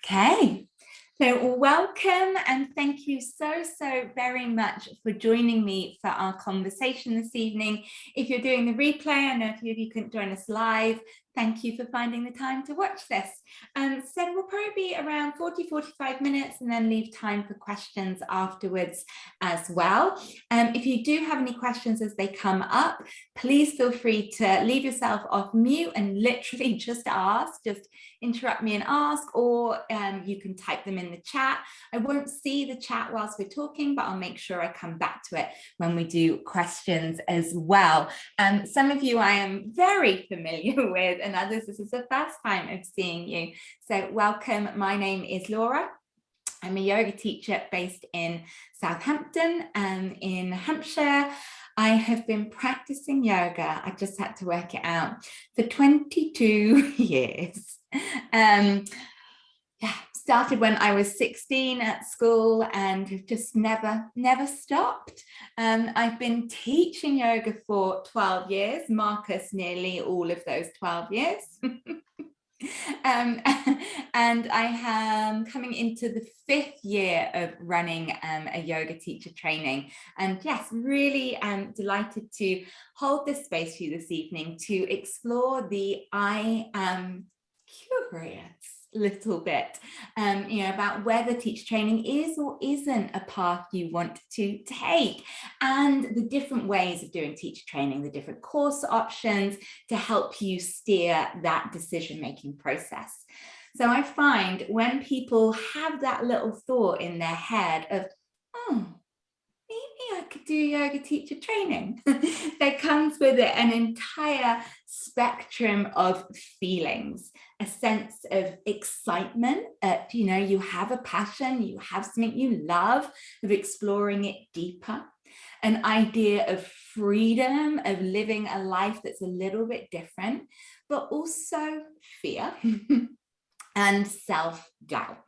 Okay, so welcome and thank you so very much for joining me for our conversation this evening. If you're doing the replay, I know a few of you couldn't join us live. Thank you for finding the time to watch this. So we'll probably be around 40-45 minutes and then leave time for questions afterwards as well. If you do have any questions as they come up, please feel free to leave yourself off mute and literally just ask, just interrupt me and ask, or you can type them in the chat. I won't see the chat whilst we're talking, but I'll make sure I come back to it when we do questions as well. Some of you I am very familiar with, and others this is the first time of seeing you. So welcome, my name is Laura. I'm a yoga teacher based in Southampton in Hampshire. I have been practicing yoga, I just had to work it out, for 22 years. Started when I was 16 at school and have just never stopped. I've been teaching yoga for 12 years, Marcus nearly all of those 12 years. And I am coming into the 5th year of running a yoga teacher training, and yes, really delighted to hold this space for you this evening to explore the I am curious little bit, about whether teacher training is or isn't a path you want to take, and the different ways of doing teacher training, the different course options to help you steer that decision-making process. So I find when people have that little thought in their head of, oh, maybe I could do yoga teacher training, there comes with it an entire spectrum of feelings, a sense of excitement, you have a passion, you have something you love, of exploring it deeper, an idea of freedom, of living a life that's a little bit different, but also fear and self-doubt.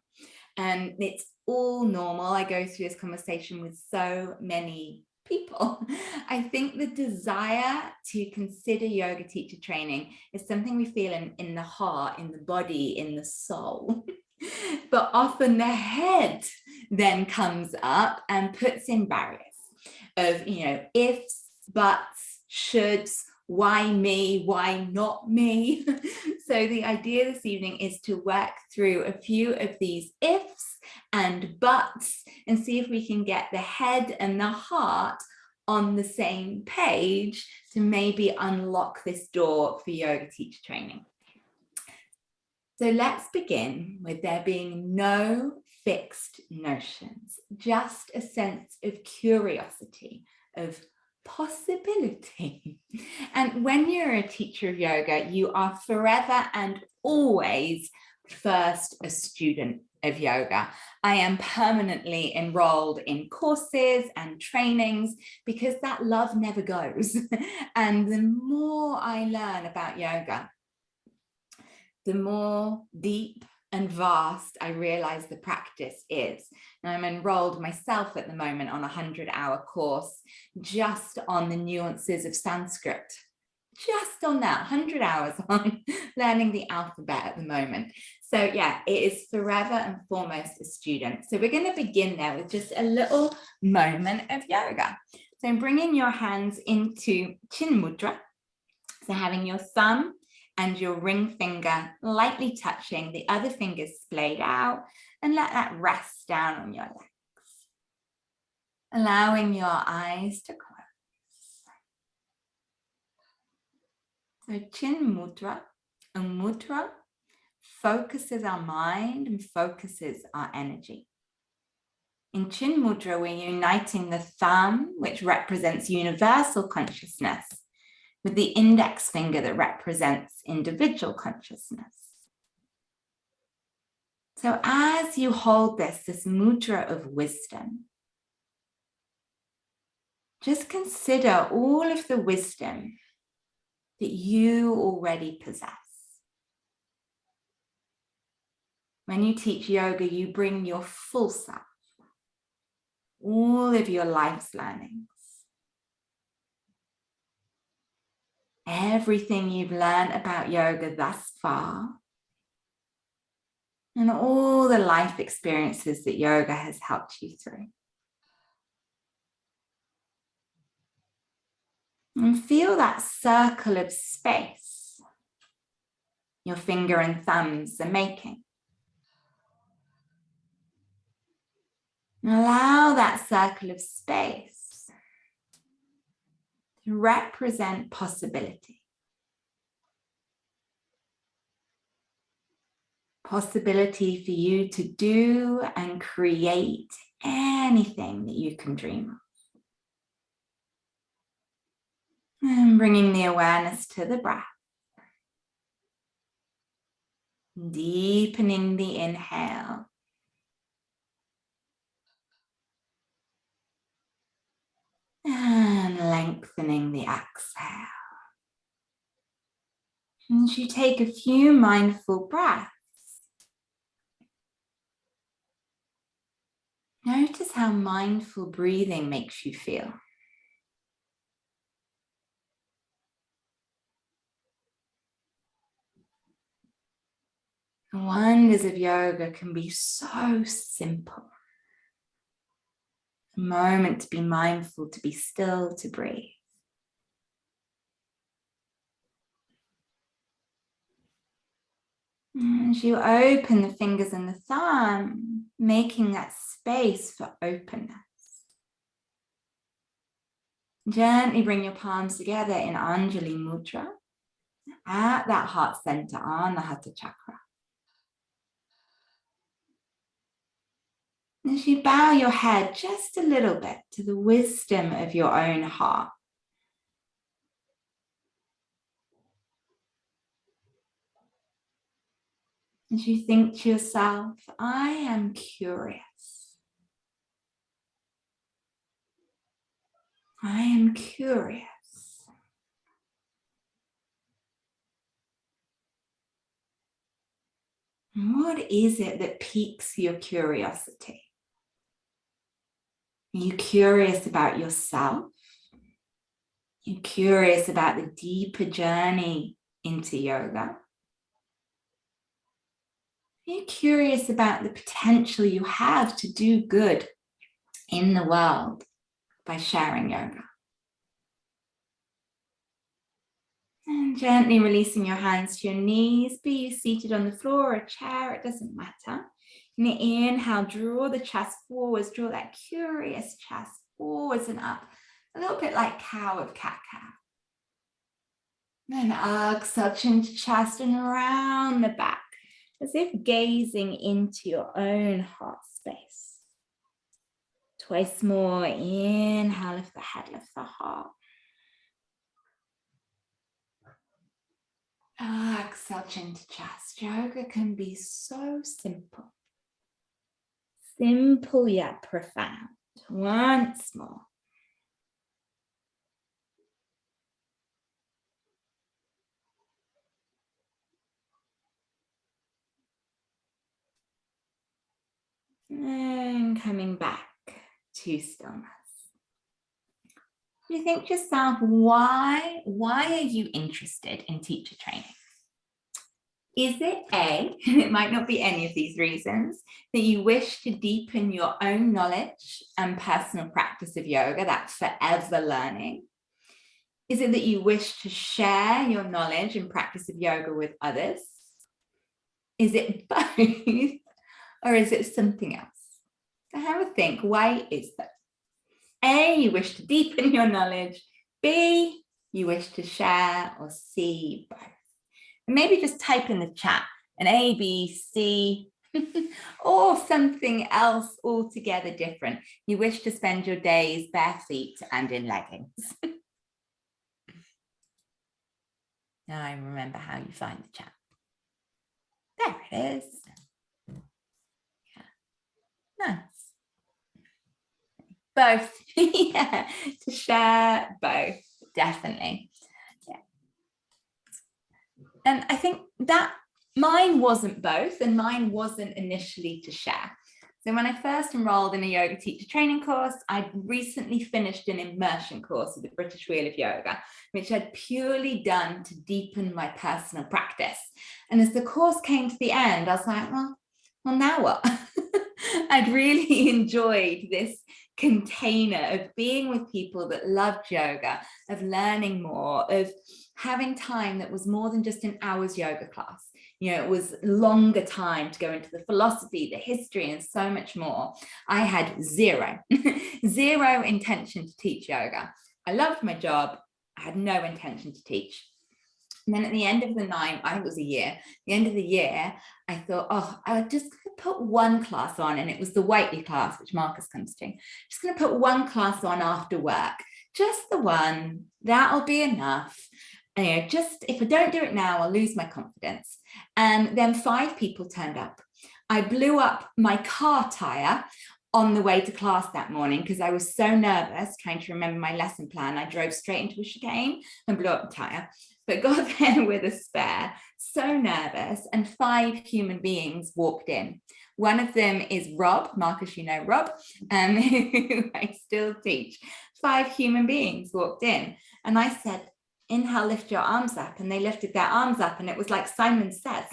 And it's all normal. I go through this conversation with so many people. I think the desire to consider yoga teacher training is something we feel in the heart, in the body, in the soul. But often the head then comes up and puts in barriers of, ifs, buts, shoulds, why me, why not me? So the idea this evening is to work through a few of these ifs and buts and see if we can get the head and the heart on the same page to maybe unlock this door for yoga teacher training. So let's begin with there being no fixed notions, just a sense of curiosity, of possibility. And when you're a teacher of yoga, you are forever and always first a student of yoga. I am permanently enrolled in courses and trainings because that love never goes. And the more I learn about yoga, the more deep and vast I realize the practice is. And I'm enrolled myself at the moment on a 100-hour course just on the nuances of Sanskrit. Just on that, 100 hours on learning the alphabet at the moment. So yeah, it is forever and foremost a student. So we're going to begin there with just a little moment of yoga. So bringing your hands into Chin Mudra. So having your thumb and your ring finger lightly touching, the other fingers splayed out, and let that rest down on your legs. Allowing your eyes to close. So Chin Mudra, and Mudra focuses our mind and focuses our energy. In Chin Mudra, we're uniting the thumb, which represents universal consciousness, with the index finger that represents individual consciousness. So as you hold this mudra of wisdom, just consider all of the wisdom that you already possess. When you teach yoga, you bring your full self, all of your life's learnings, everything you've learned about yoga thus far, and all the life experiences that yoga has helped you through. And feel that circle of space your finger and thumbs are making. And allow that circle of space to represent possibility. Possibility for you to do and create anything that you can dream of. And bringing the awareness to the breath. Deepening the inhale. And lengthening the exhale. And as you take a few mindful breaths, notice how mindful breathing makes you feel. The wonders of yoga can be so simple. A moment to be mindful, to be still, to breathe. As you open the fingers and the thumb, making that space for openness. Gently bring your palms together in Anjali Mudra at that heart center, Anahata Chakra. As you bow your head just a little bit to the wisdom of your own heart. As you think to yourself, I am curious. I am curious. And what is it that piques your curiosity? Are you curious about yourself? Are you curious about the deeper journey into yoga? Are you curious about the potential you have to do good in the world by sharing yoga? And gently releasing your hands to your knees, be you seated on the floor or a chair, it doesn't matter. And inhale, draw the chest forwards, draw that curious chest forwards and up, a little bit like cow of cat-cow. Then exhale, chin to chest and around the back, as if gazing into your own heart space. Twice more, inhale, lift the head, lift the heart. Exhale, chin to chest. Yoga can be so simple. Simple yet profound. Once more. And coming back to stillness. You think to yourself, why are you interested in teacher training? Is it A, and it might not be any of these reasons, that you wish to deepen your own knowledge and personal practice of yoga, that forever learning? Is it that you wish to share your knowledge and practice of yoga with others? Is it both, or is it something else? So have a think, why is that? A, you wish to deepen your knowledge. B, you wish to share, or C, both. And maybe just type in the chat an A, B, C, or something else altogether different. You wish to spend your days bare feet and in leggings. Now I remember how you find the chat. There it is. Yeah. Nice. Both. Yeah, to share both, definitely. Yeah. And I think that mine wasn't both, and mine wasn't initially to share. So when I first enrolled in a yoga teacher training course, I'd recently finished an immersion course with the British Wheel of Yoga, which I'd purely done to deepen my personal practice. And as the course came to the end, I was like, well, well, now what? I'd really enjoyed this container of being with people that loved yoga, of learning more, of having time that was more than just an hour's yoga class. You know, it was longer time to go into the philosophy, the history, and so much more. I had zero, zero intention to teach yoga. I loved my job. I had no intention to teach. And then at the end of the 9, I think it was a year, the end of the year, I thought, oh, I would just put one class on, and it was the Whiteley class, which Marcus comes to. Just going to put one class on after work, just the one, that'll be enough. And, you know, just if I don't do it now, I'll lose my confidence. And then 5 people turned up. I blew up my car tire on the way to class that morning because I was so nervous trying to remember my lesson plan. I drove straight into a chicane and blew up the tire, but got there with a spare, so nervous, and 5 human beings walked in. One of them is Rob, Marcus, you know Rob, who I still teach. 5 human beings walked in, and I said, inhale, lift your arms up, and they lifted their arms up, and it was like Simon Says.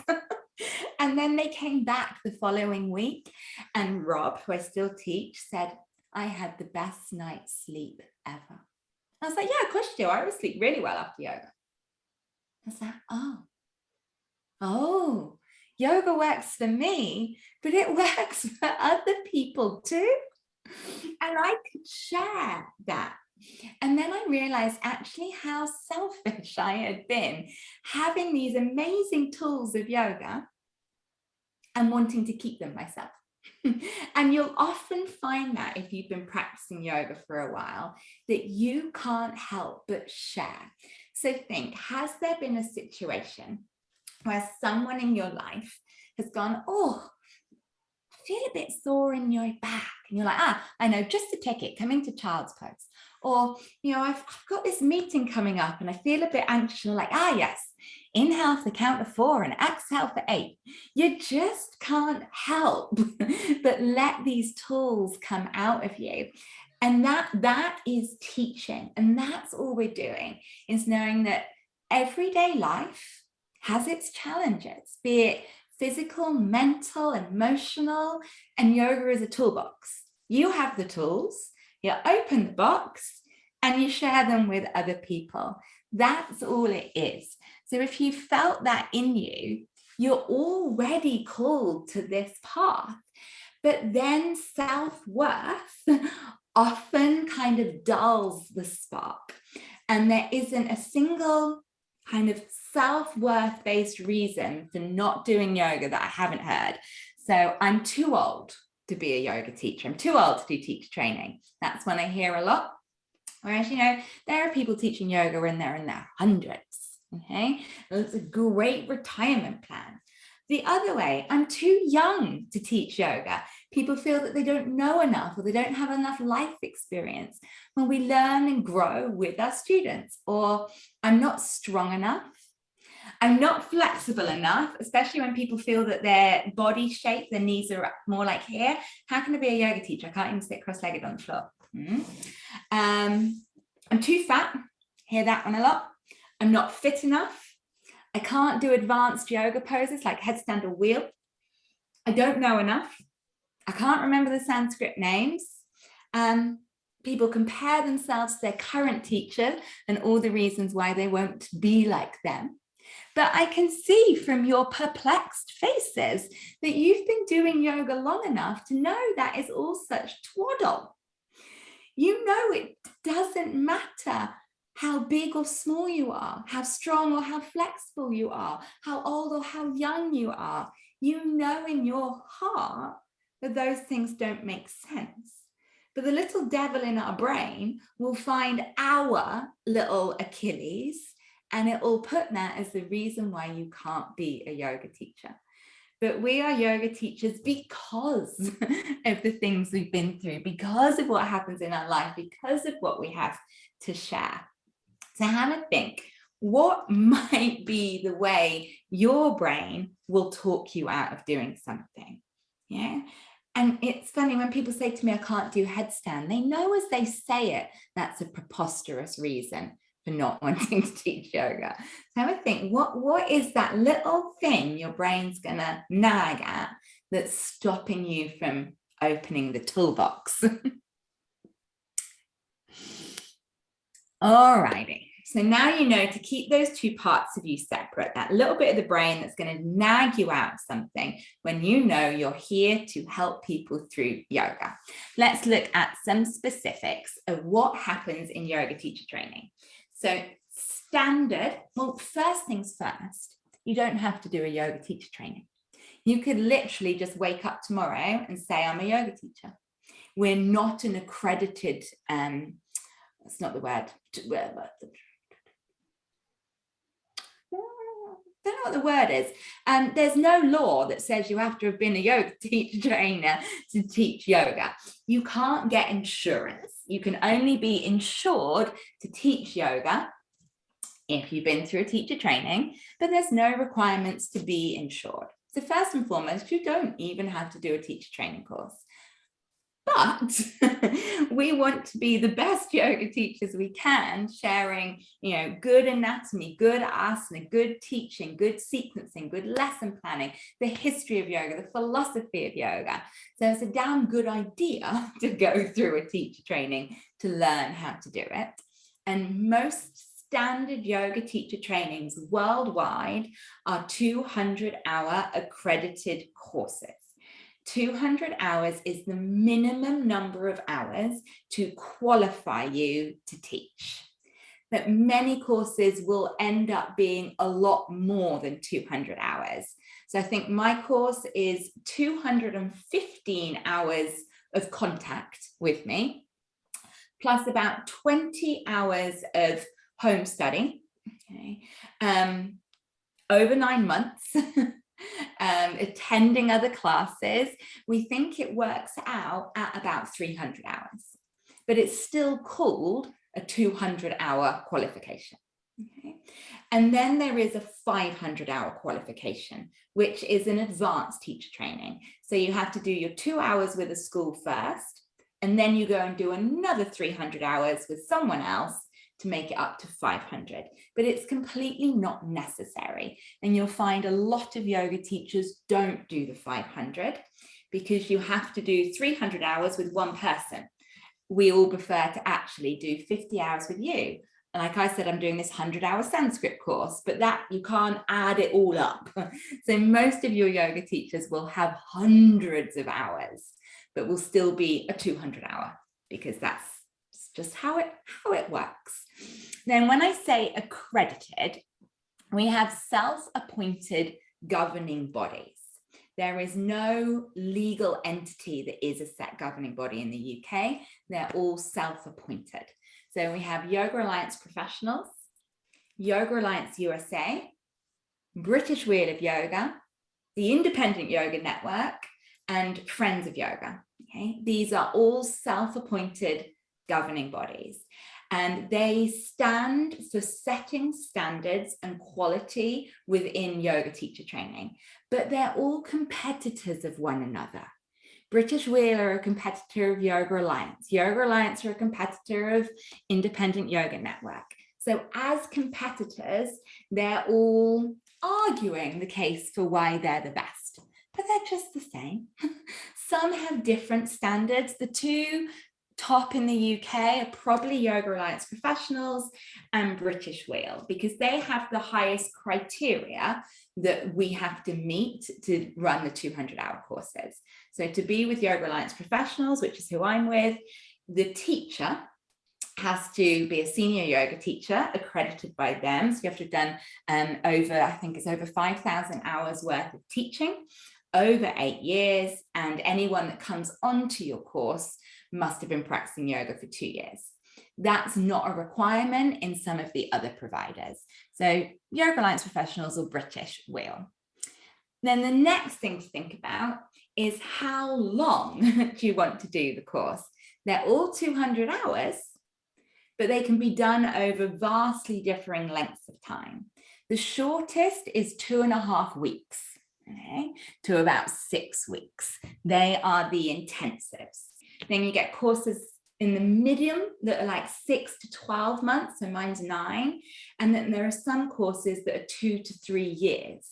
And then they came back the following week, and Rob, who I still teach, said, I had the best night's sleep ever. I was like, yeah, of course you do. I always sleep really well after yoga. I was like, oh, yoga works for me, but it works for other people too. And I could share that. And then I realized actually how selfish I had been having these amazing tools of yoga and wanting to keep them myself. And you'll often find that if you've been practicing yoga for a while, that you can't help but share. So think, has there been a situation where someone in your life has gone, oh, I feel a bit sore in your back? And you're like, I know, just a ticket, come into child's pose. Or, you know, I've got this meeting coming up and I feel a bit anxious. You're like, yes, inhale for the count of 4 and exhale for 8. You just can't help but let these tools come out of you. And that is teaching. And that's all we're doing, is knowing that everyday life has its challenges, be it physical, mental, emotional, and yoga is a toolbox. You have the tools, you open the box, and you share them with other people. That's all it is. So if you felt that in you, you're already called to this path. But then self-worth often kind of dulls the spark. And there isn't a single kind of self-worth based reason for not doing yoga that I haven't heard. So I'm too old to be a yoga teacher. I'm too old to do teacher training. That's one I hear a lot. Whereas, you know, there are people teaching yoga in their hundreds. Okay, it's a great retirement plan. The other way, I'm too young to teach yoga. People feel that they don't know enough or they don't have enough life experience. When we learn and grow with our students, or I'm not strong enough, I'm not flexible enough, especially when people feel that their body shape, their knees are more like here. How can I be a yoga teacher? I can't even sit cross-legged on the floor. I'm too fat. Hear that one a lot. I'm not fit enough. I can't do advanced yoga poses like headstand or wheel. I don't know enough. I can't remember the Sanskrit names. People compare themselves to their current teacher and all the reasons why they won't be like them. But I can see from your perplexed faces that you've been doing yoga long enough to know that is all such twaddle. You know it doesn't matter how big or small you are, how strong or how flexible you are, how old or how young you are. You know in your heart that those things don't make sense. But the little devil in our brain will find our little Achilles, and it will put that as the reason why you can't be a yoga teacher. But we are yoga teachers because of the things we've been through, because of what happens in our life, because of what we have to share. So have a think, what might be the way your brain will talk you out of doing something? Yeah. And it's funny when people say to me, I can't do headstand, they know as they say it, that's a preposterous reason for not wanting to teach yoga. So have a think, what is that little thing your brain's gonna nag at that's stopping you from opening the toolbox? Alrighty. So now you know to keep those two parts of you separate, that little bit of the brain that's going to nag you out of something when you know you're here to help people through yoga. Let's look at some specifics of what happens in yoga teacher training. So standard, well, first things first, you don't have to do a yoga teacher training. You could literally just wake up tomorrow and say, I'm a yoga teacher. We're not an accredited, that's not the word. I don't know what the word is. There's no law that says you have to have been a yoga teacher trainer to teach yoga. You can't get insurance. You can only be insured to teach yoga if you've been through a teacher training, but there's no requirements to be insured. So first and foremost, you don't even have to do a teacher training course. But we want to be the best yoga teachers we can, sharing, good anatomy, good asana, good teaching, good sequencing, good lesson planning, the history of yoga, the philosophy of yoga. So it's a damn good idea to go through a teacher training to learn how to do it. And most standard yoga teacher trainings worldwide are 200-hour accredited courses. 200 hours is the minimum number of hours to qualify you to teach. But many courses will end up being a lot more than 200 hours. So I think my course is 215 hours of contact with me, plus about 20 hours of home study, over 9 months. Attending other classes, we think it works out at about 300 hours, but it's still called a 200-hour qualification. Okay. And then there is a 500-hour qualification, which is an advanced teacher training. So you have to do your 2 hours with a school first, and then you go and do another 300 hours with someone else to make it up to 500, but it's completely not necessary. And you'll find a lot of yoga teachers don't do the 500 because you have to do 300 hours with one person. We all prefer to actually do 50 hours with you. Like I said, I'm doing this 100-hour Sanskrit course, but that you can't add it all up. So most of your yoga teachers will have hundreds of hours, but will still be a 200-hour because that's just how it works. Then when I say accredited, we have self-appointed governing bodies. There is no legal entity that is a set governing body in the UK. They're all self-appointed. So we have Yoga Alliance Professionals, Yoga Alliance USA, British Wheel of Yoga, the Independent Yoga Network, and Friends of Yoga. Okay? These are all self-appointed governing bodies, and they stand for setting standards and quality within yoga teacher training, but they're all competitors of one another. British Wheel are a competitor of Yoga Alliance. Yoga Alliance are a competitor of Independent Yoga Network. So as competitors, they're all arguing the case for why they're the best, but they're just the same. Some have different standards. The two top in the UK are probably Yoga Alliance Professionals and British Wheel, because they have the highest criteria that we have to meet to run the 200-hour courses. So to be with Yoga Alliance Professionals, which is who I'm with, the teacher has to be a senior yoga teacher accredited by them. So you have to have done over 5,000 hours worth of teaching over 8 years, and anyone that comes onto your course must have been practicing yoga for 2 years. That's not a requirement in some of the other providers. So Yoga Alliance Professionals or British Wheel. Then the next thing to think about is how long do you want to do the course? They're all 200 hours, but they can be done over vastly differing lengths of time. The shortest is 2.5 weeks, to about 6 weeks. They are the intensives. Then you get courses in the medium that are like 6 to 12 months, so mine's 9. And then there are some courses that are 2 to 3 years.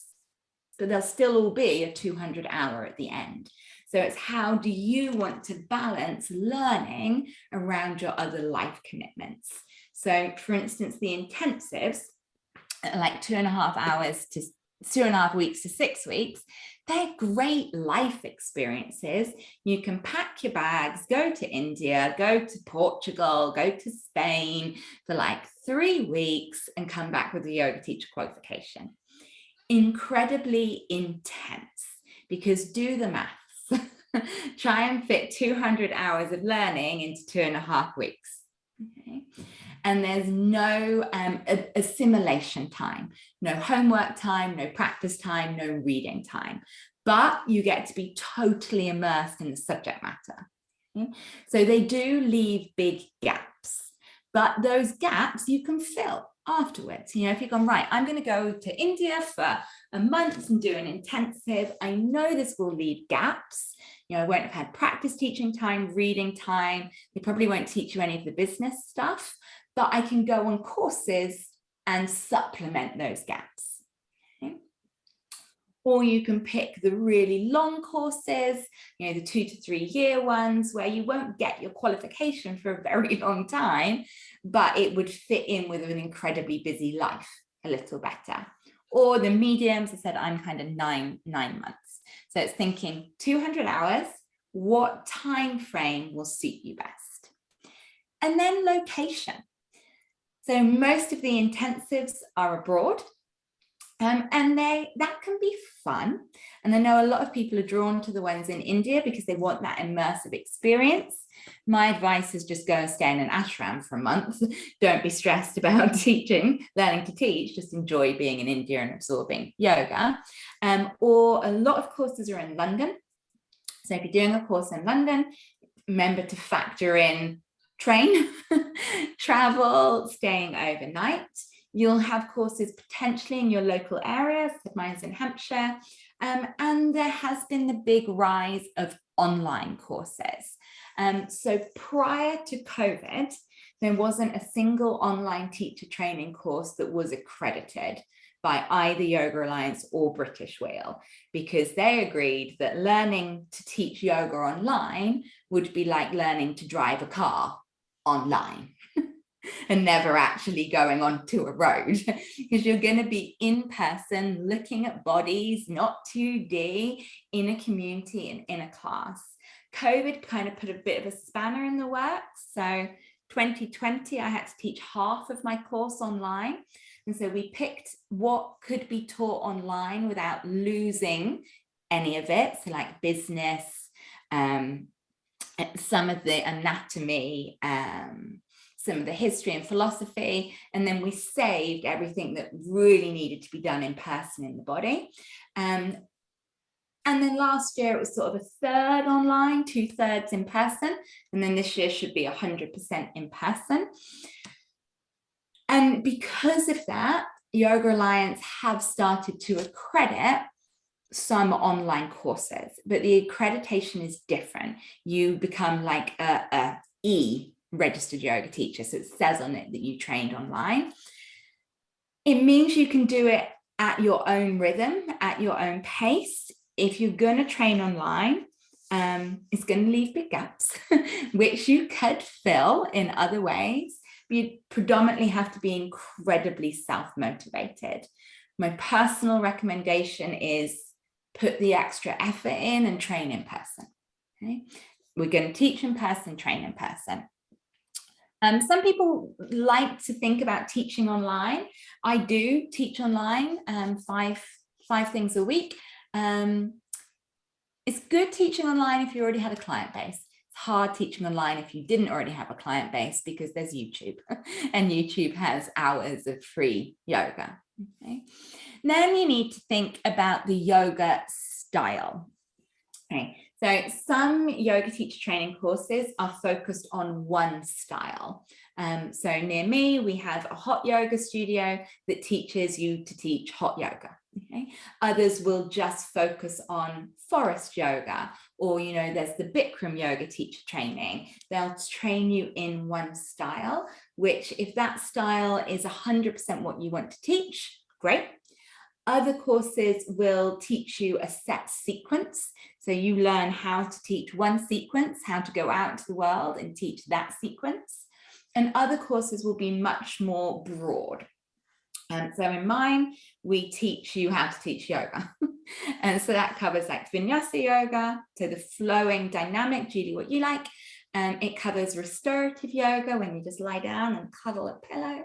but they'll still all be a 200-hour at the end. So it's how do you want to balance learning around your other life commitments? So for instance, the intensives, like 2.5 hours to 2.5 weeks to 6 weeks, they're great life experiences. You can pack your bags, go to India, go to Portugal, go to Spain for like 3 weeks and come back with a yoga teacher qualification. Incredibly intense, because do the maths. Try and fit 200 hours of learning into 2.5 weeks. Okay. And there's no assimilation time, no homework time, no practice time, no reading time, but you get to be totally immersed in the subject matter. Okay? So they do leave big gaps, but those gaps you can fill afterwards. You know, if you've gone, right, I'm going to go to India for a month and do an intensive, I know this will leave gaps. You know, I won't have had practice teaching time, reading time. They probably won't teach you any of the business stuff, but I can go on courses and supplement those gaps. Okay? Or you can pick the really long courses, you know, the 2 to 3 year ones where you won't get your qualification for a very long time, but it would fit in with an incredibly busy life a little better. Or the mediums, I said I'm kind of nine months. So it's thinking 200 hours, what time frame will suit you best? And then location. So most of the intensives are abroad, and that can be fun. And I know a lot of people are drawn to the ones in India because they want that immersive experience. My advice is just go and stay in an ashram for a month. Don't be stressed about learning to teach, just enjoy being in India and absorbing yoga. Or a lot of courses are in London. So if you're doing a course in London, remember to factor in train, travel, staying overnight. You'll have courses potentially in your local area, so mine's in Hampshire, and there has been the big rise of online courses. So prior to COVID, there wasn't a single online teacher training course that was accredited by either Yoga Alliance or British Wheel, because they agreed that learning to teach yoga online would be like learning to drive a car online. And never actually going onto a road, because you're going to be in person, looking at bodies, not 2D, in a community and in a class. COVID kind of put a bit of a spanner in the works. So 2020, I had to teach half of my course online. And so we picked what could be taught online without losing any of it. So like business, some of the anatomy, some of the history and philosophy, and then we saved everything that really needed to be done in person in the body. And then last year it was sort of a third online, 2/3 in person, and then this year should be 100% in person. And because of that, Yoga Alliance have started to accredit some online courses, but the accreditation is different. You become like a registered yoga teacher, so it says on it that you trained online. It means you can do it at your own rhythm, at your own pace. If you're going to train online, it's going to leave big gaps, which you could fill in other ways. But you predominantly have to be incredibly self-motivated. My personal recommendation is put the extra effort in and train in person. Okay? We're going to teach in person, train in person. Some people like to think about teaching online. I do teach online 5 things a week. It's good teaching online if you already had a client base. It's hard teaching online if you didn't already have a client base, because there's YouTube and YouTube has hours of free yoga. Okay. Then you need to think about the yoga style. Okay. So some yoga teacher training courses are focused on one style. So near me, we have a hot yoga studio that teaches you to teach hot yoga. Okay. Others will just focus on forest yoga, or, you know, there's the Bikram yoga teacher training. They'll train you in one style, which if that style is 100% what you want to teach, great. Other courses will teach you a set sequence. So you learn how to teach one sequence, how to go out into the world and teach that sequence. And other courses will be much more broad. So in mine, we teach you how to teach yoga. And so that covers like vinyasa yoga, so the flowing dynamic, Julie, what you like. It covers restorative yoga, when you just lie down and cuddle a pillow.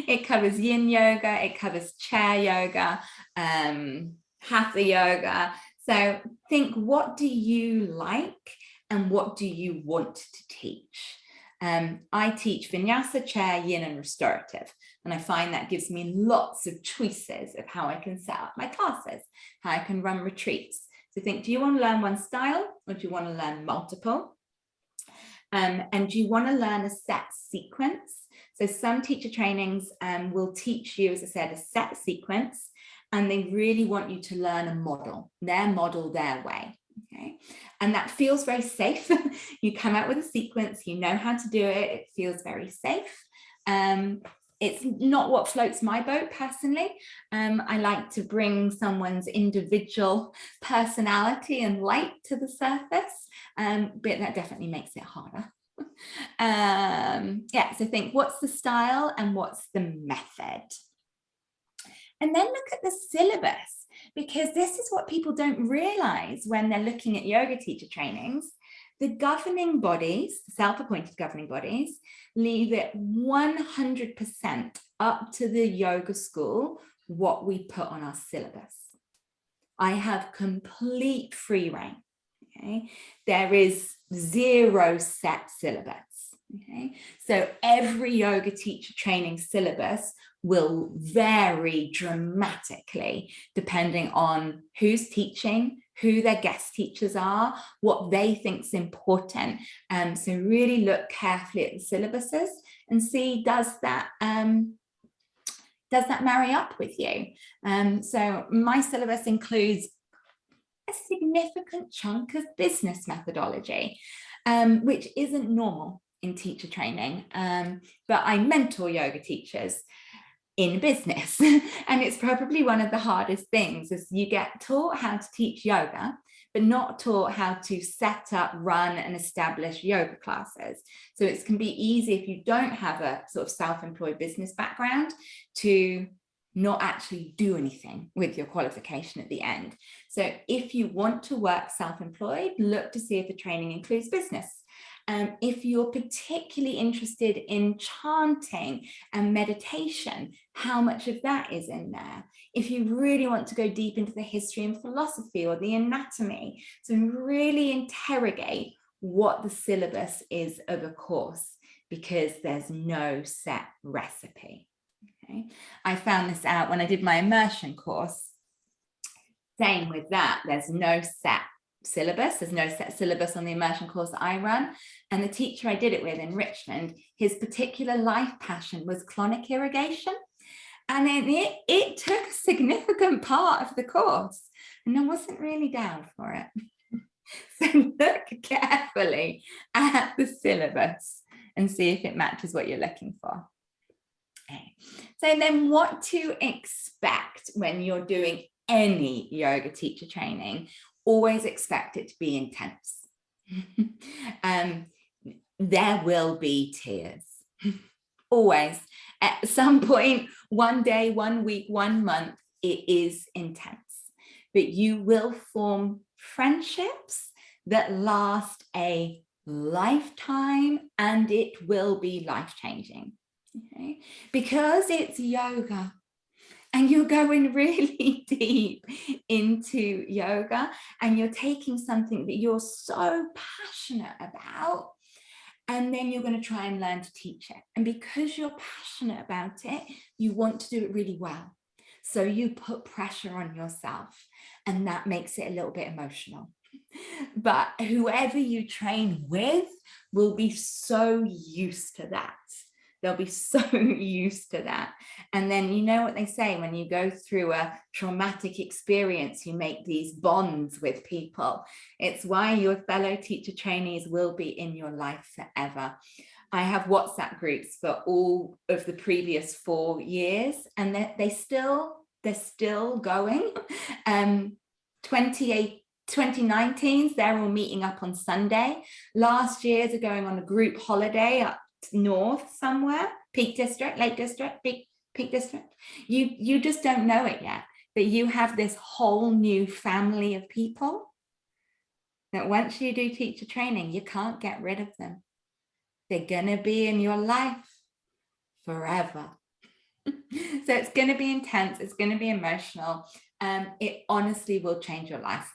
It covers yin yoga, it covers chair yoga, hatha yoga. So think, what do you like and what do you want to teach? I teach vinyasa, chair, yin, and restorative. And I find that gives me lots of choices of how I can set up my classes, how I can run retreats. So think, do you want to learn one style or do you want to learn multiple? And do you want to learn a set sequence? So some teacher trainings will teach you, as I said, a set sequence, and they really want you to learn a model, their way. Okay, and that feels very safe. You come out with a sequence, you know how to do it, it feels very safe. It's not what floats my boat personally. I like to bring someone's individual personality and light to the surface, but that definitely makes it harder. Yeah, so think, what's the style and what's the method? And then look at the syllabus, because this is what people don't realize when they're looking at yoga teacher trainings. The governing bodies, self-appointed governing bodies, leave it 100% up to the yoga school what we put on our syllabus. I have complete free rein. Okay, there is zero set syllabus. Okay, so every yoga teacher training syllabus will vary dramatically depending on who's teaching, who their guest teachers are, what they think is important. So really look carefully at the syllabuses and see, does that marry up with you? So my syllabus includes a significant chunk of business methodology, which isn't normal in teacher training, but I mentor yoga teachers in business, and it's probably one of the hardest things, is you get taught how to teach yoga but not taught how to set up, run and establish yoga classes. So it can be easy, if you don't have a sort of self-employed business background, to not actually do anything with your qualification at the end. So if you want to work self-employed, look to see if the training includes business. If you're particularly interested in chanting and meditation, how much of that is in there? If you really want to go deep into the history and philosophy or the anatomy, so really interrogate what the syllabus is of a course, because there's no set recipe. Okay. I found this out when I did my immersion course. Same with that, there's no set syllabus, there's no set syllabus on the immersion course that I run. And the teacher I did it with in Richmond, his particular life passion was colonic irrigation. And then it took a significant part of the course, and I wasn't really down for it. So look carefully at the syllabus and see if it matches what you're looking for. Okay. So then what to expect when you're doing any yoga teacher training? Always expect it to be intense. There will be tears. Always. At some point, one day, 1 week, 1 month, it is intense. But you will form friendships that last a lifetime, and it will be life-changing. Okay? Because it's yoga. And you're going really deep into yoga, and you're taking something that you're so passionate about, and then you're going to try and learn to teach it. And because you're passionate about it, you want to do it really well. So you put pressure on yourself, and that makes it a little bit emotional. But whoever you train with will be so used to that. They'll be so used to that. And then, you know what they say, when you go through a traumatic experience, you make these bonds with people. It's why your fellow teacher trainees will be in your life forever. I have WhatsApp groups for all of the previous 4 years, and they still they're still going. 2019s, they're all meeting up on Sunday. Last year's are going on a group holiday up north somewhere, Peak District, Lake District, Peak District. You just don't know it yet, but you have this whole new family of people that once you do teacher training, you can't get rid of them. They're gonna be in your life forever. So it's going to be intense, it's going to be emotional. It honestly will change your life.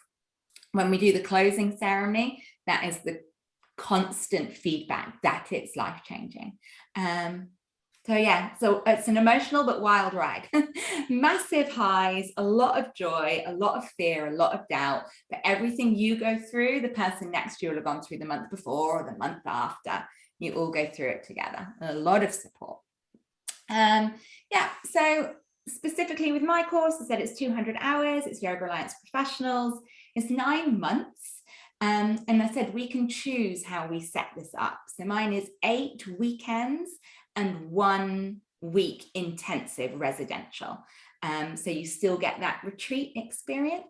When we do the closing ceremony, that is the constant feedback that it's life-changing. So yeah, so it's an emotional but wild ride. Massive highs, a lot of joy, a lot of fear, a lot of doubt. But everything you go through, the person next to you will have gone through the month before or the month after. You all go through it together. And a lot of support. Yeah, so specifically with my course, I said it's 200 hours, it's Yoga Alliance Professionals, it's 9 months. And I said we can choose how we set this up. So mine is 8 weekends and 1 week intensive residential. So you still get that retreat experience.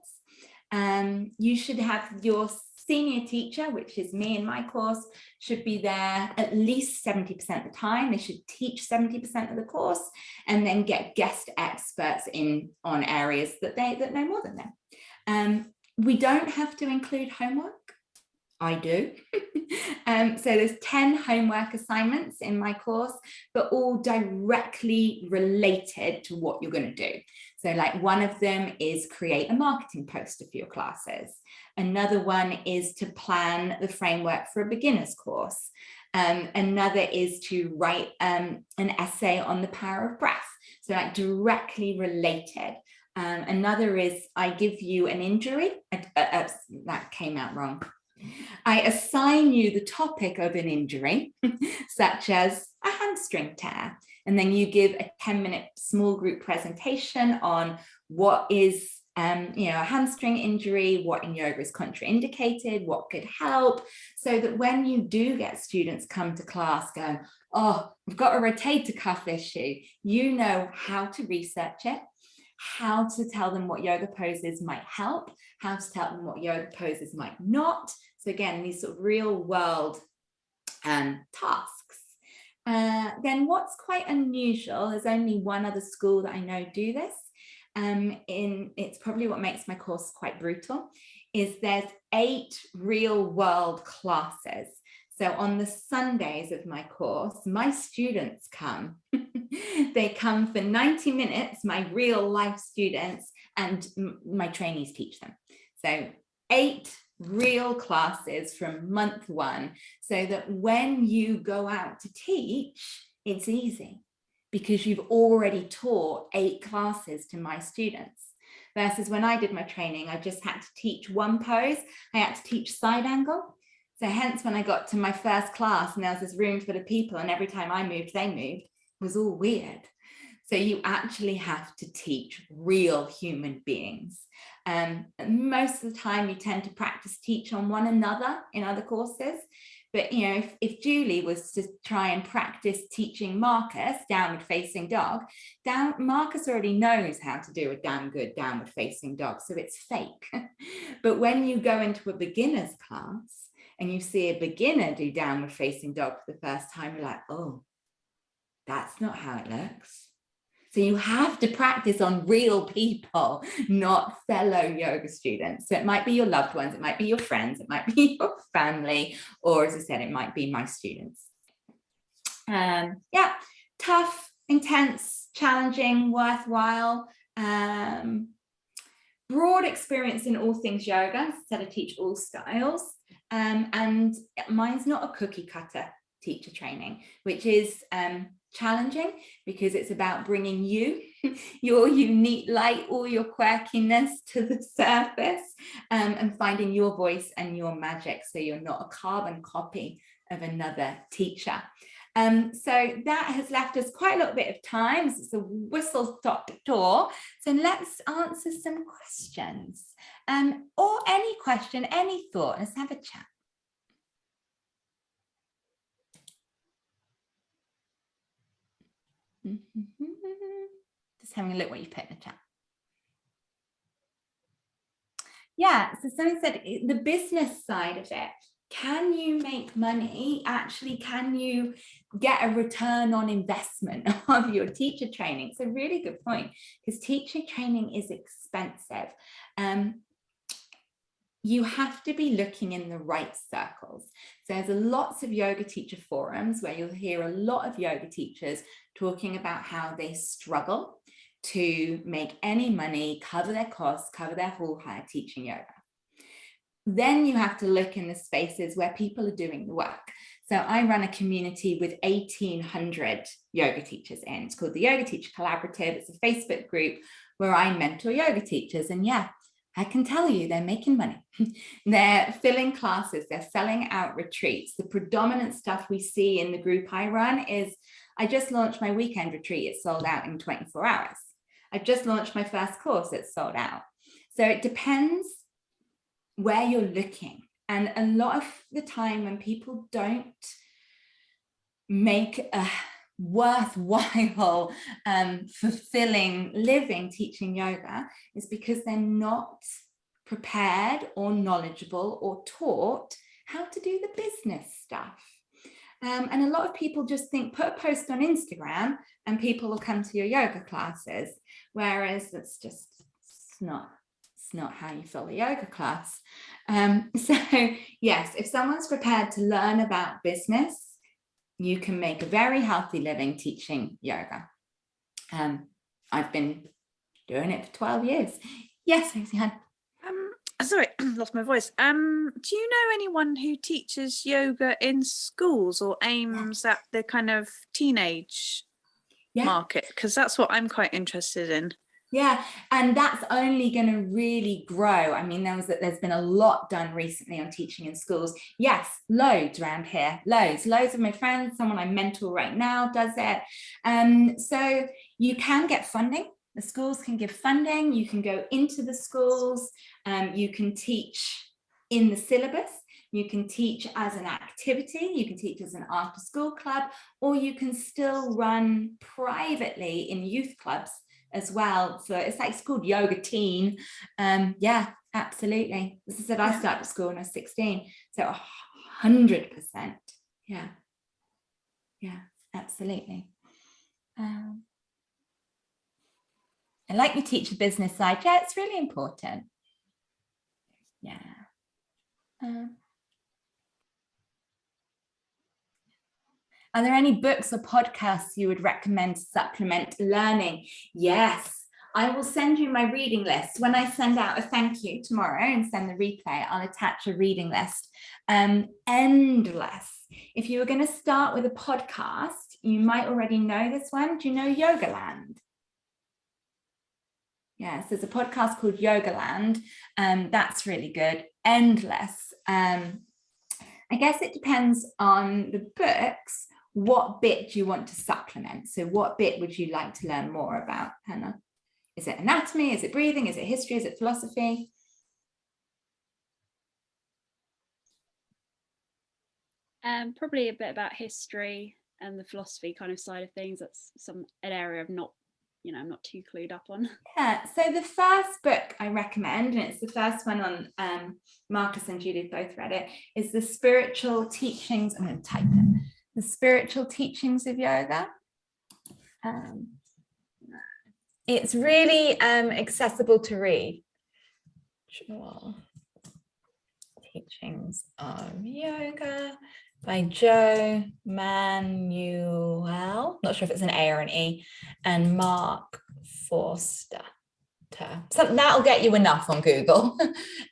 You should have your senior teacher, which is me in my course, should be there at least 70% of the time. They should teach 70% of the course and then get guest experts in on areas that know more than them. We don't have to include homework. I do. So there's 10 homework assignments in my course, but all directly related to what you're going to do. So like one of them is create a marketing poster for your classes. Another one is to plan the framework for a beginner's course. Another is to write an essay on the power of breath. So like directly related. Another is I give you an injury. That came out wrong. I assign you the topic of an injury, such as a hamstring tear, and then you give a 10-minute small group presentation on what is a hamstring injury, what in yoga is contraindicated, what could help, so that when you do get students come to class going, oh, I've got a rotator cuff issue, you know how to research it, how to tell them what yoga poses might help, how to tell them what yoga poses might not. So again, these sort of real world tasks. Then what's quite unusual, there's only one other school that I know do this, it's probably what makes my course quite brutal, is there's 8 real world classes. So on the Sundays of my course, my students come. They come for 90 minutes, my real life students, and my trainees teach them. So 8 real classes from month 1, so that when you go out to teach, it's easy because you've already taught 8 classes to my students. Versus when I did my training, I just had to teach one pose. I had to teach side angle. So hence when I got to my first class and there was this room full of people and every time I moved, they moved, it was all weird. So you actually have to teach real human beings. Most of the time you tend to practice teach on one another in other courses. But you know, if Julie was to try and practice teaching Marcus downward facing dog, Marcus already knows how to do a damn good downward facing dog, so it's fake. But when you go into a beginner's class and you see a beginner do downward facing dog for the first time, you're like, oh, that's not how it looks. So you have to practice on real people, not fellow yoga students. So it might be your loved ones, it might be your friends, it might be your family, or as I said, it might be my students. Yeah, tough, intense, challenging, worthwhile, broad experience in all things yoga. So I teach all styles, and mine's not a cookie cutter teacher training, which is challenging because it's about bringing you, your unique light, all your quirkiness to the surface, and finding your voice and your magic, so you're not a carbon copy of another teacher. So that has left us quite a little bit of time. It's a whistle-stop tour. So let's answer some questions, or any question, any thought. Let's have a chat. Just having a look what you put in the chat. Yeah, so someone said the business side of it. Can you make money? Actually, can you get a return on investment of your teacher training? It's a really good point, because teacher training is expensive. You have to be looking in the right circles. So there's lots of yoga teacher forums where you'll hear a lot of yoga teachers talking about how they struggle to make any money, cover their costs, cover their hall hire teaching yoga. Then you have to look in the spaces where people are doing the work. So I run a community with 1,800 yoga teachers in. It's called the Yoga Teacher Collaborative. It's a Facebook group where I mentor yoga teachers. And yeah, I can tell you they're making money. They're filling classes, they're selling out retreats. The predominant stuff we see in the group I run is, I just launched my weekend retreat, it's sold out in 24 hours. I've just launched my first course, it's sold out. So it depends where you're looking. And a lot of the time when people don't make a worthwhile, fulfilling living teaching yoga, is because they're not prepared or knowledgeable or taught how to do the business stuff. And a lot of people just think, put a post on Instagram and people will come to your yoga classes, whereas it's not how you fill a yoga class. So yes, if someone's prepared to learn about business, you can make a very healthy living teaching yoga. I've been doing it for 12 years. Yes, Rosie. Sorry, lost my voice. Do you know anyone who teaches yoga in schools or aims at the kind of teenage market? Because that's what I'm quite interested in. Yeah, and that's only going to really grow. I mean, there's been a lot done recently on teaching in schools. Yes, loads around here, loads of my friends, someone I mentor right now does it. So you can get funding. The schools can give funding. You can go into the schools. You can teach in the syllabus. You can teach as an activity. You can teach as an after school club, or you can still run privately in youth clubs as well. So it's called Yoga Teen. Yeah, absolutely. As I said, I started school when I was 16. So 100%. Yeah, absolutely. I like your teacher business side. Yeah, it's really important. Yeah. Are there any books or podcasts you would recommend to supplement learning? Yes, I will send you my reading list. When I send out a thank you tomorrow and send the replay, I'll attach a reading list. Endless. If you were going to start with a podcast, you might already know this one. Do you know Yogaland? Yes, there's a podcast called Yogaland. That's really good. Endless. I guess it depends on the books. What bit do you want to supplement? So what bit would you like to learn more about, Hannah? Is it anatomy? Is it breathing? Is it history? Is it philosophy? Probably a bit about history and the philosophy kind of side of things. That's an area I'm not too clued up on. Yeah, so the first book I recommend, and it's the first one on, Marcus and Judith both read it, is The Spiritual Teachings. I'm going to type it. The Spiritual Teachings of Yoga. It's really accessible to read. Teachings of Yoga by Joe Manuel. Not sure if it's an A or an E, and Mark Forster. So that'll get you enough on Google.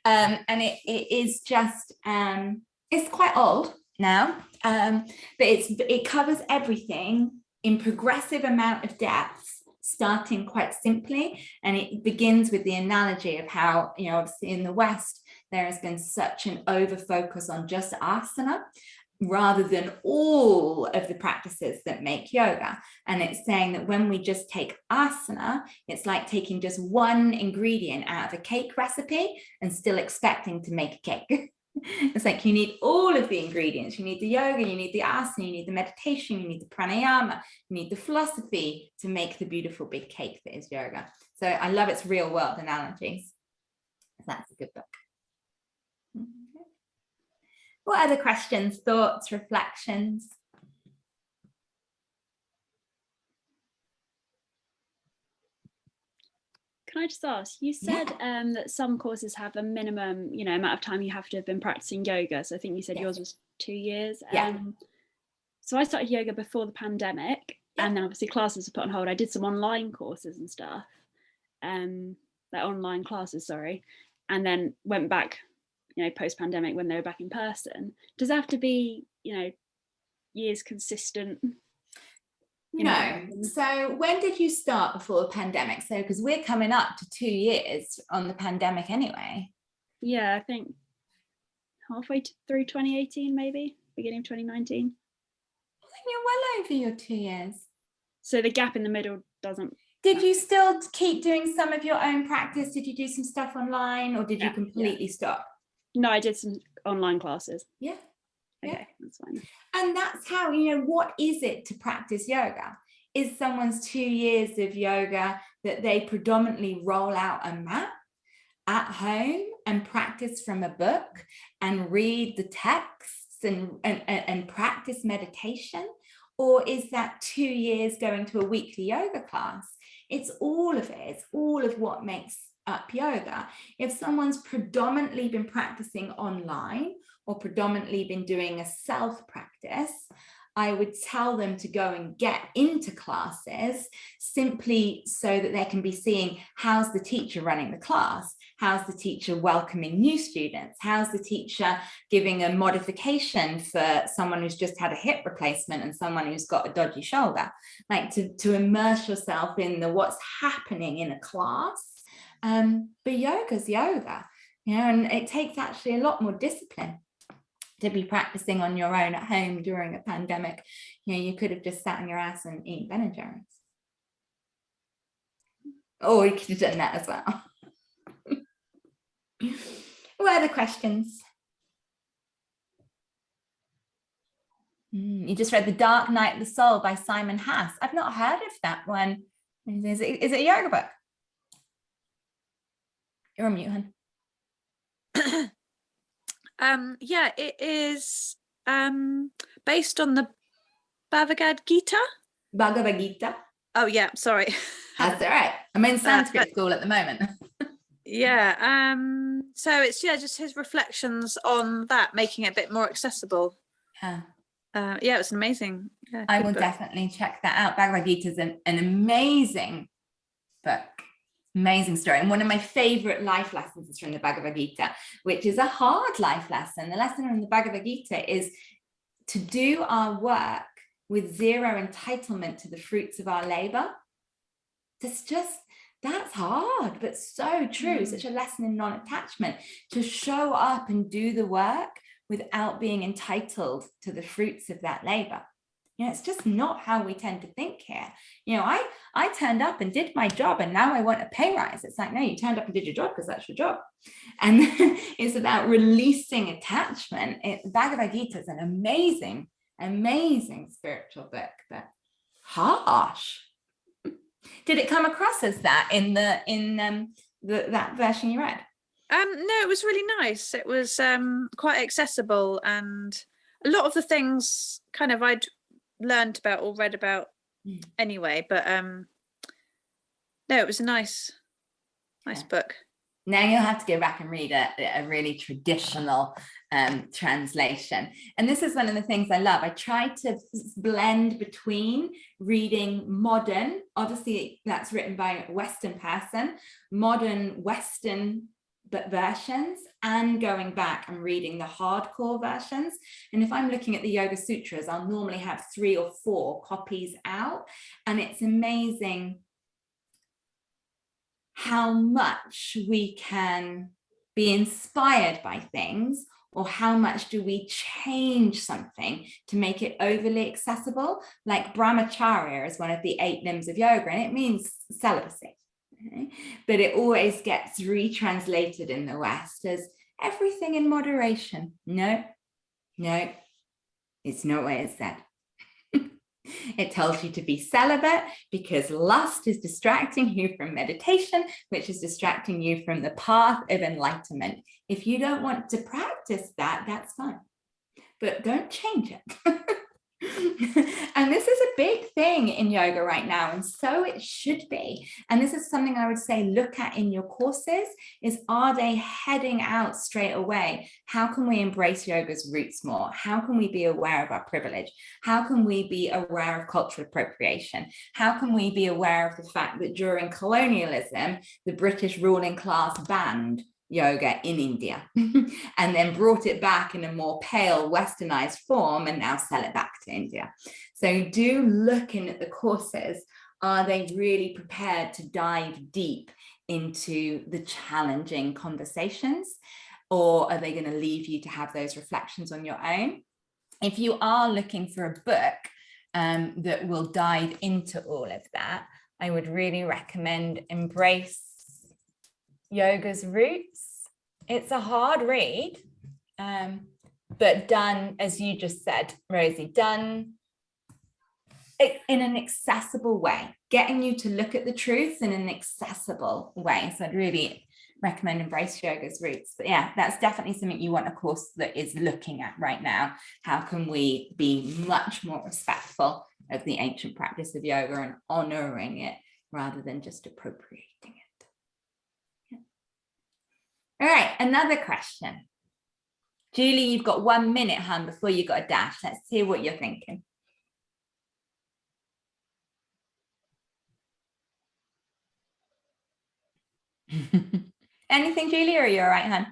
And it is just, it's quite old now, but it covers everything in progressive amount of depth, starting quite simply. And it begins with the analogy of how, obviously in the West, there has been such an over focus on just asana rather than all of the practices that make yoga. And it's saying that when we just take asana, it's like taking just one ingredient out of a cake recipe and still expecting to make a cake. It's like you need all of the ingredients. You need the yoga, you need the asana, you need the meditation, you need the pranayama, you need the philosophy to make the beautiful big cake that is yoga. So I love its real world analogies. That's a good book. What other questions, thoughts, reflections? Can I just ask, you said that some courses have a minimum, amount of time you have to have been practicing yoga. So I think you said yours was 2 years. So I started yoga before the pandemic, and then obviously classes were put on hold. I did some online courses and stuff, like online classes, sorry, and then went back, post-pandemic when they were back in person. Does it have to be, years consistent? No. So when did you start before the pandemic? So because we're coming up to 2 years on the pandemic anyway. Yeah, I think halfway through 2018, maybe beginning of 2019. You're well over your 2 years. So the gap in the middle doesn't. Did you still keep doing some of your own practice? Did you do some stuff online, or did you completely stop? No, I did some online classes. Yeah. Okay, that's fine. And that's how, what is it to practice yoga? Is someone's 2 years of yoga that they predominantly roll out a mat at home and practice from a book and read the texts and practice meditation? Or is that 2 years going to a weekly yoga class? It's all of it. It's all of what makes up yoga. If someone's predominantly been practicing online or predominantly been doing a self-practice, I would tell them to go and get into classes simply so that they can be seeing how's the teacher running the class, how's the teacher welcoming new students, how's the teacher giving a modification for someone who's just had a hip replacement and someone who's got a dodgy shoulder, like to immerse yourself in what's happening in a class. But yoga's yoga, and it takes actually a lot more discipline to be practicing on your own at home during a pandemic. You could have just sat on your ass and eaten Ben and Jerry's. Or you could have done that as well. What other questions? You just read The Dark Night of the Soul by Simon Hass. I've not heard of that one. Is it a yoga book? You're on mute, hun. Yeah, it is based on the Bhagavad Gita. Bhagavad Gita. Oh yeah, sorry. That's all right. I'm in Sanskrit school at the moment. Yeah. So it's just his reflections on that, making it a bit more accessible. Yeah. Yeah, it was amazing. Yeah, I will definitely check that out. Bhagavad Gita is an amazing book. Amazing story. And one of my favorite life lessons is from the Bhagavad Gita, which is a hard life lesson. The lesson from the Bhagavad Gita is to do our work with zero entitlement to the fruits of our labor. That's hard, but so true. Such a lesson in non-attachment, to show up and do the work without being entitled to the fruits of that labor. It's just not how we tend to think here. I turned up and did my job and now I want a pay rise. It's like, no, you turned up and did your job because that's your job. And it's about releasing attachment. Bhagavad Gita is an amazing, amazing spiritual book, but harsh. Did it come across as that in that version you read? No, it was really nice. It was quite accessible, and a lot of the things kind of I'd learned about or read about anyway, but no, it was a nice book. Now you'll have to go back and read a really traditional translation. And this is one of the things I love. I try to blend between reading modern, obviously that's written by a Western person, modern Western versions, and going back and reading the hardcore versions. And if I'm looking at the Yoga Sutras, I'll normally have 3 or 4 copies out. And it's amazing how much we can be inspired by things, or how much do we change something to make it overly accessible. Like brahmacharya is one of the 8 limbs of yoga, and it means celibacy. Okay? But it always gets retranslated in the West as everything in moderation. No, it's not what it said. It tells you to be celibate because lust is distracting you from meditation, which is distracting you from the path of enlightenment. If you don't want to practice that, that's fine. but don't change it. And this is a big thing in yoga right now, and so it should be. And this is something I would say look at in your courses, is are they heading out straight away? How can we embrace yoga's roots more? How can we be aware of our privilege? How can we be aware of cultural appropriation? How can we be aware of the fact that during colonialism, the British ruling class banned yoga in India and then brought it back in a more pale westernized form and now sell it back to India. So do look in at the courses. Are they really prepared to dive deep into the challenging conversations, or are they going to leave you to have those reflections on your own? If you are looking for a book that will dive into all of that, I would really recommend Embrace Yoga's Roots. It's a hard read, but done, as you just said, Rosie, done in an accessible way, getting you to look at the truth in an accessible way. So I'd really recommend Embrace Yoga's Roots. But yeah, that's definitely something you want a course that is looking at right now. How can we be much more respectful of the ancient practice of yoga and honoring it rather than just appropriating it? All right, another question. Julie, you've got 1 minute, hun, before you got a dash. Let's hear what you're thinking. Anything, Julie, or are you all right, hun?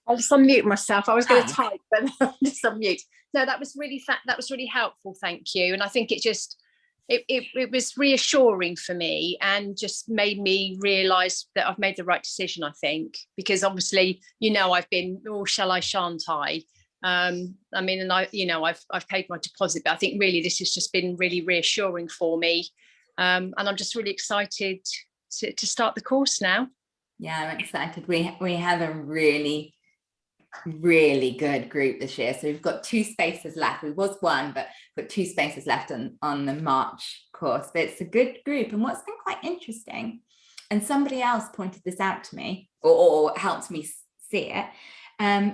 I'll just unmute myself. I was going to type, but I'll just unmute. No, that was really helpful. Thank you. And I think it was reassuring for me and just made me realise that I've made the right decision, I think, because obviously, I've been, shall I, shan't I? I mean, and I've paid my deposit, but I think really this has just been really reassuring for me. And I'm just really excited to start the course now. Yeah, I'm excited. We have a really good group this year. So we've got 2 spaces left. We was 1, but got 2 spaces left on the March course. But it's a good group. And what's been quite interesting, and somebody else pointed this out to me or helped me see it,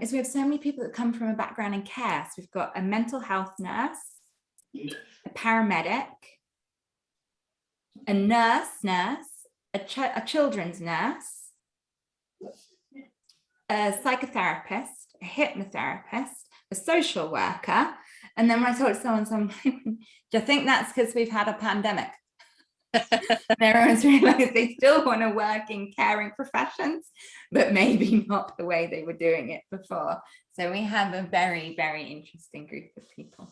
is we have so many people that come from a background in care. So we've got a mental health nurse, a paramedic, a nurse, a children's nurse, a psychotherapist, a hypnotherapist, a social worker. And then when I talked to someone, do you think that's because we've had a pandemic? And everyone's realized they still want to work in caring professions, but maybe not the way they were doing it before. So we have a very, very interesting group of people.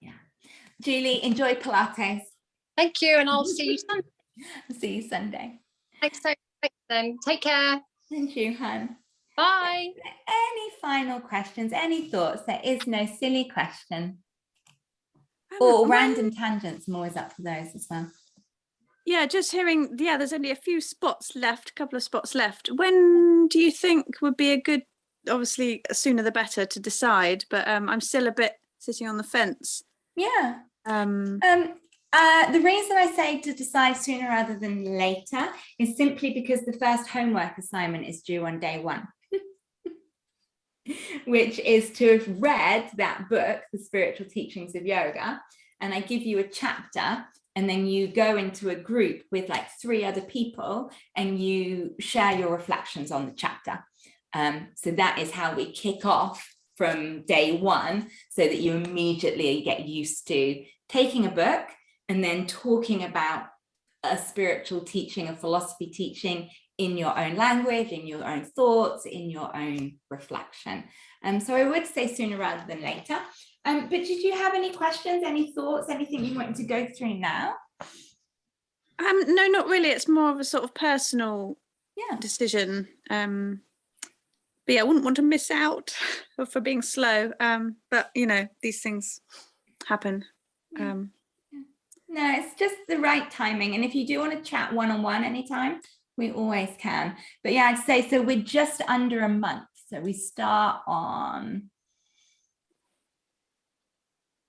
Yeah. Julie, enjoy Pilates. Thank you, and I'll see you Sunday. See you Sunday. Thanks so much then. Take care. Thank you, hun. Bye. Any final questions? Any thoughts? There is no silly question. Or random tangents. I'm always up for those as well. Yeah, just hearing, there's only a couple of spots left. When do you think would be a good, obviously sooner the better to decide, but I'm still a bit sitting on the fence. Yeah. The reason I say to decide sooner rather than later is simply because the first homework assignment is due on day 1, which is to have read that book, The Spiritual Teachings of Yoga, and I give you a chapter, and then you go into a group with like 3 other people and you share your reflections on the chapter. So that is how we kick off from day 1, so that you immediately get used to taking a book and then talking about a spiritual teaching, a philosophy teaching in your own language, in your own thoughts, in your own reflection. So I would say sooner rather than later. But did you have any questions, any thoughts, anything you wanted to go through now? No, not really. It's more of a sort of personal decision. But yeah, I wouldn't want to miss out for being slow. But these things happen. No, it's just the right timing. And if you do want to chat one-on-one anytime, we always can. But yeah, I'd say, so we're just under a month. So we start on,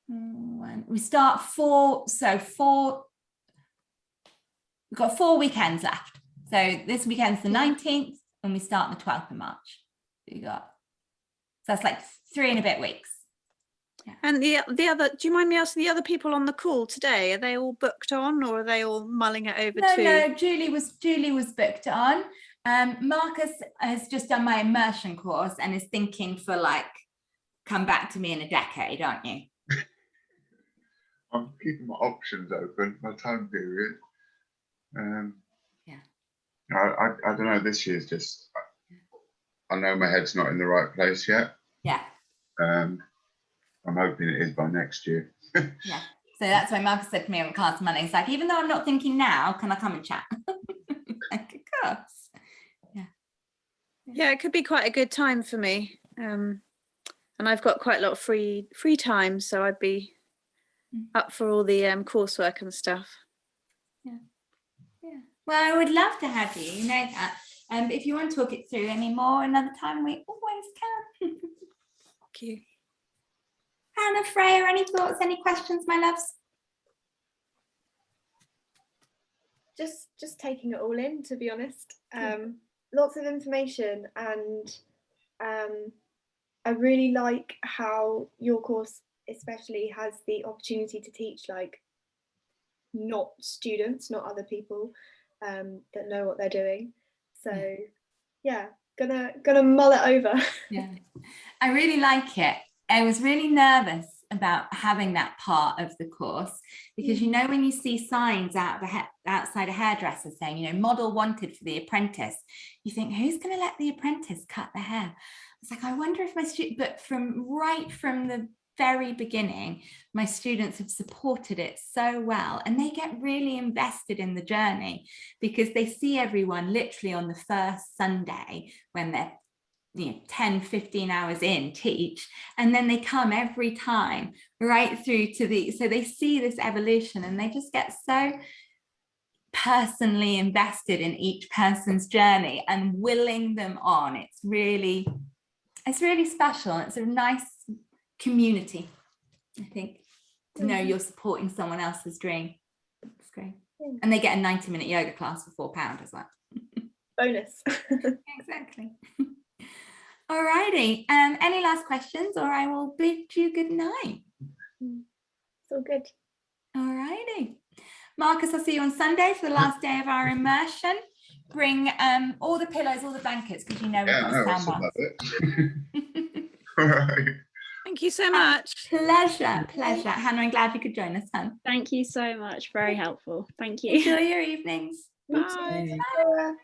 we've got 4 weekends left. So this weekend's the 19th and we start on the 12th of March. So you got that's like 3 and a bit weeks. And the other, do you mind me asking the other people on the call today, are they all booked on, or are they all mulling it over too? No, Julie was booked on. Marcus has just done my immersion course and is thinking for like, come back to me in a decade, aren't you? I'm keeping my options open, my time period. I don't know, this year's just, I know my head's not in the right place yet. Yeah. I'm hoping it is by next year. Yeah. So that's why Marcus said to me on Class Monday, it's like, even though I'm not thinking now, can I come and chat? Like, of course. Yeah, it could be quite a good time for me. And I've got quite a lot of free time, so I'd be up for all the coursework and stuff. Yeah. Well, I would love to have you, you know that. If you want to talk it through any more another time, we always can. Thank you. Hannah, Freya, any thoughts, any questions, my loves? Just taking it all in, to be honest. Lots of information, and I really like how your course especially has the opportunity to teach like not students, not other people that know what they're doing. So yeah, gonna mull it over. Yeah, I really like it. I was really nervous about having that part of the course because, you know, when you see signs outside a hairdresser saying, you know, model wanted for the apprentice, you think, who's going to let the apprentice cut the hair? It's like, I wonder if my student, but right from the very beginning, my students have supported it so well, and they get really invested in the journey because they see everyone literally on the first Sunday when they're 10-15 hours in teach, and then they come every time right through to so they see this evolution, and they just get so personally invested in each person's journey and willing them on. It's really special. It's a nice community, I think, to know you're supporting someone else's dream. It's great. And they get a 90-minute yoga class for £4 as well. Bonus. Exactly. Alrighty, any last questions, or I will bid you good night. It's all good. Alrighty, Marcus, I'll see you on Sunday for the last day of our immersion. Bring all the pillows, all the blankets, because you know we've got a sound box. All right. Thank you so much. Pleasure. Hannah, I'm glad you could join us, hon. Thank you so much. Very helpful. Thank you. Enjoy your evenings. Bye. Bye.